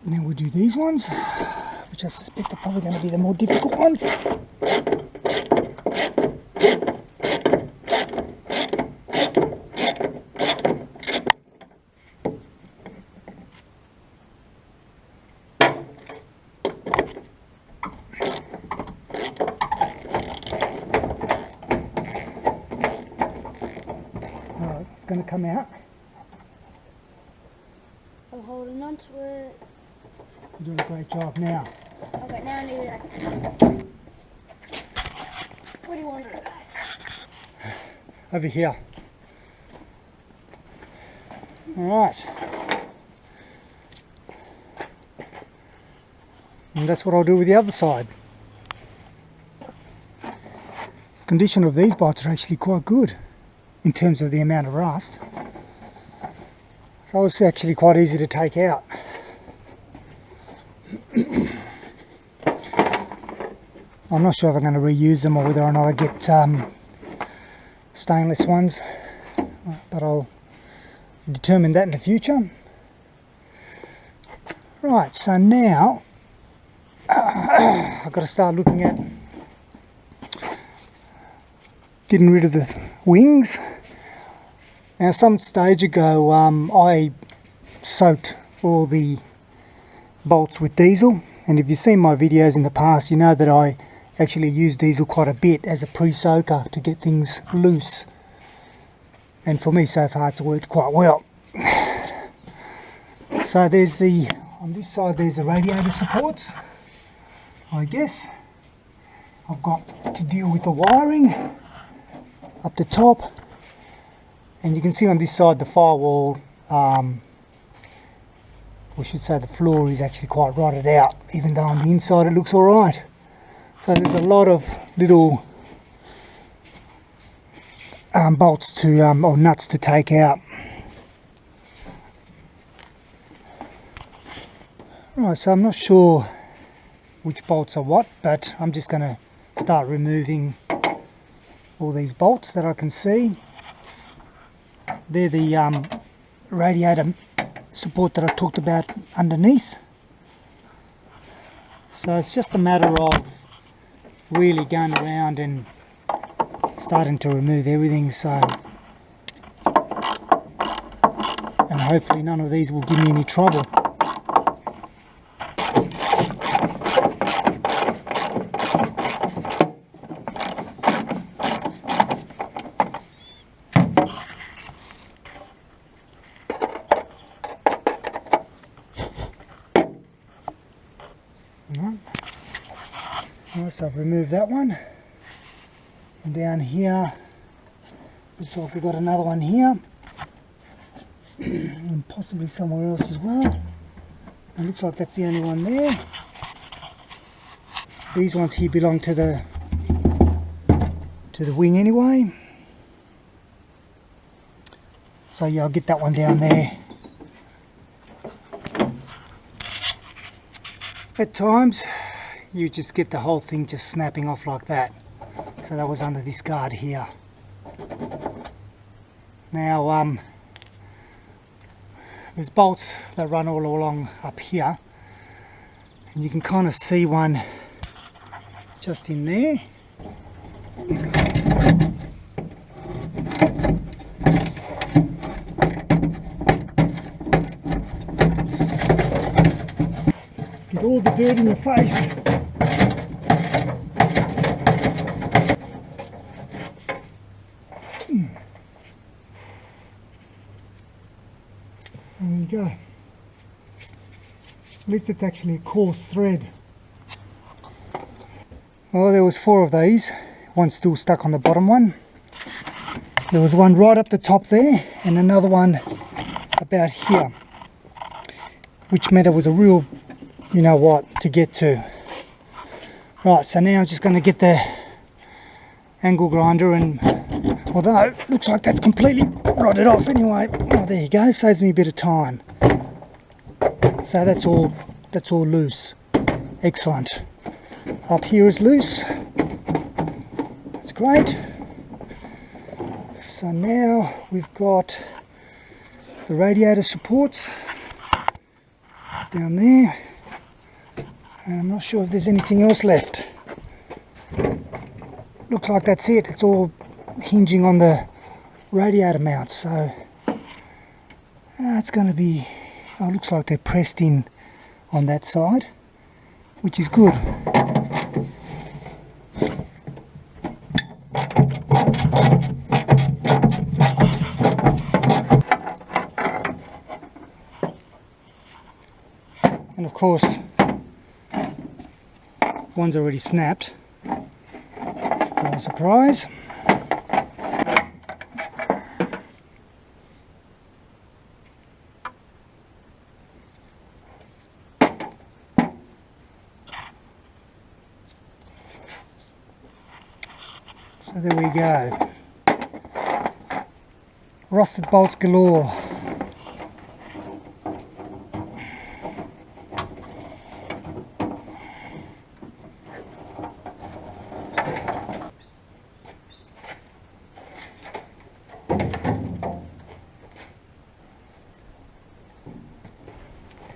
And then we'll do these ones, which I suspect are probably going to be the more difficult ones. Alright, it's going to come out. I'm holding on to it. You're doing a great job now. Okay, now I need it. Where do you want it to go? Over here. Alright. And that's what I'll do with the other side. Condition of these bolts are actually quite good in terms of the amount of rust. So it's actually quite easy to take out. I'm not sure if I'm going to reuse them or whether or not I get stainless ones, but I'll determine that in the future. Right, so now I've got to start looking at getting rid of the wings. Now, some stage ago I soaked all the bolts with diesel, and if you've seen my videos in the past, you know that I actually use diesel quite a bit as a pre-soaker to get things loose, and for me so far it's worked quite well. So there's on this side there's the radiator supports. I guess I've got to deal with the wiring up the top, and you can see on this side the firewall, we should say the floor is actually quite rotted out, even though on the inside it looks alright. So there's a lot of little bolts to or nuts to take out. Right, so I'm not sure which bolts are what, but I'm just going to start removing all these bolts that I can see. They're the radiator support that I talked about underneath. So it's just a matter of really going around and starting to remove everything, so, and hopefully none of these will give me any trouble. So I've removed that one, and down here looks like we've got another one here, and possibly somewhere else as well. It looks like that's the only one there. These ones here belong to the wing anyway, so yeah, I'll get that one down there. At times you just get the whole thing just snapping off like that. So that was under this guard here. Now there's bolts that run all along up here, and you can kind of see one just in there. Get all the dirt in your face. There you go. At least it's actually a coarse thread. Well, there was 4 of these. One's still stuck on the bottom one. There was one right up the top there, and another one about here, which meant it was a real, you know what, to get to. Right, so now I'm just going to get the angle grinder, and although it looks like that's completely rotted off anyway. Oh, there you go, saves me a bit of time. So that's all loose. Excellent. Up here is loose. That's great. So now we've got the radiator supports. down there, and I'm not sure if there's anything else left. Looks like that's it. It's all hinging on the radiator mounts, so it's going to be, oh, looks like they're pressed in on that side, which is good. And of course, one's already snapped. Surprise, surprise. So there we go. Rusted bolts galore.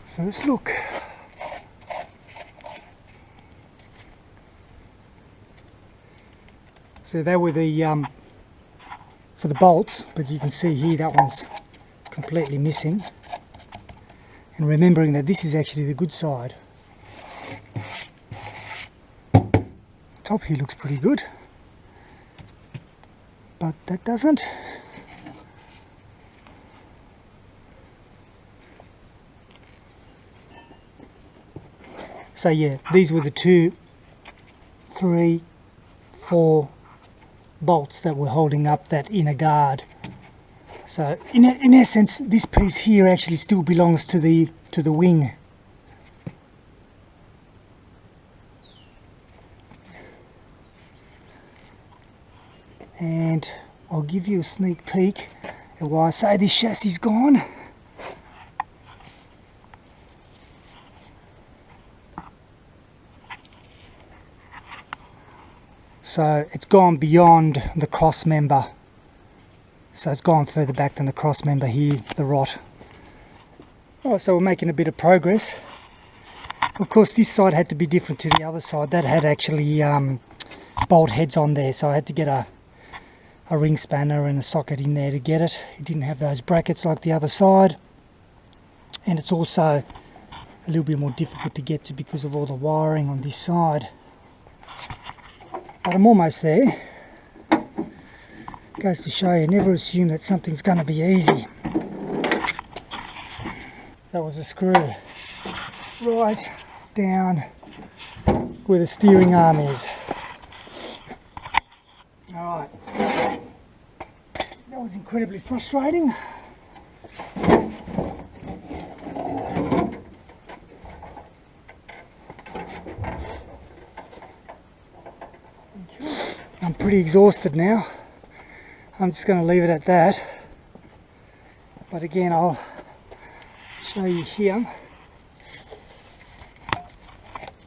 First look. So they were the for the bolts, but you can see here that one's completely missing. And remembering that this is actually the good side. The top here looks pretty good, but that doesn't. So yeah, these were the 2, 3, 4 bolts that were holding up that inner guard. So in essence, this piece here actually still belongs to the wing. And I'll give you a sneak peek at why I say this chassis is gone. So it's gone beyond the cross member. So it's gone further back than the cross member here, the rot. Oh, so we're making a bit of progress. Of course, this side had to be different to the other side. That had actually bolt heads on there, so I had to get a ring spanner and a socket in there to get it. It didn't have those brackets like the other side. And it's also a little bit more difficult to get to because of all the wiring on this side. But I'm almost there. Goes to show you, never assume that something's going to be easy. That was a screw right down where the steering arm is. Alright. That was incredibly frustrating. I'm pretty exhausted now. I'm just going to leave it at that. But again, I'll show you here.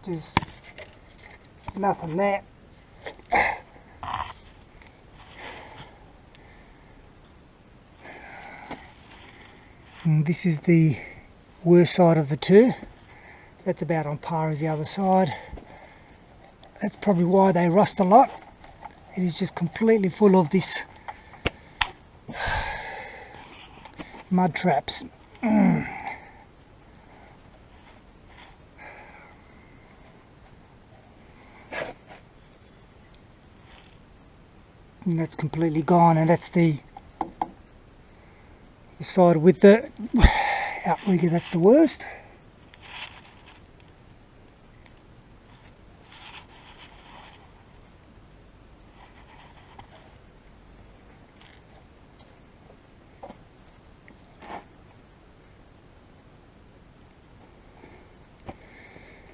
There's nothing there. And this is the worst side of the two. That's about on par as the other side. That's probably why they rust a lot. It is just completely full of this mud traps. And that's completely gone, and that's the side with the outrigger. That's the worst.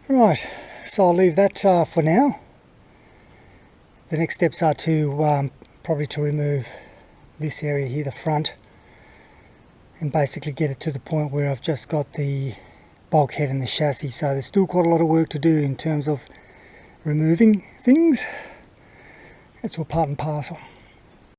Right, so I'll leave that for now. The next steps are to probably to remove this area here, the front, and basically get it to the point where I've just got the bulkhead and the chassis. So there's still quite a lot of work to do in terms of removing things. That's all part and parcel.